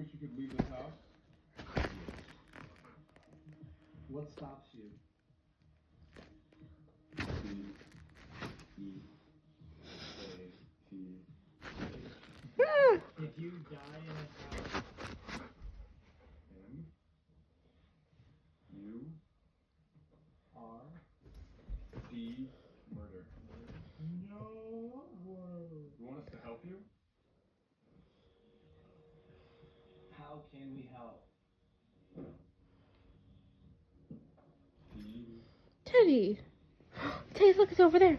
wish you could leave this house? What stops you? If you die in a house, And you are the murder. no word. You want us to help you? How can we help? Teddy. Teddy, look, it's over there.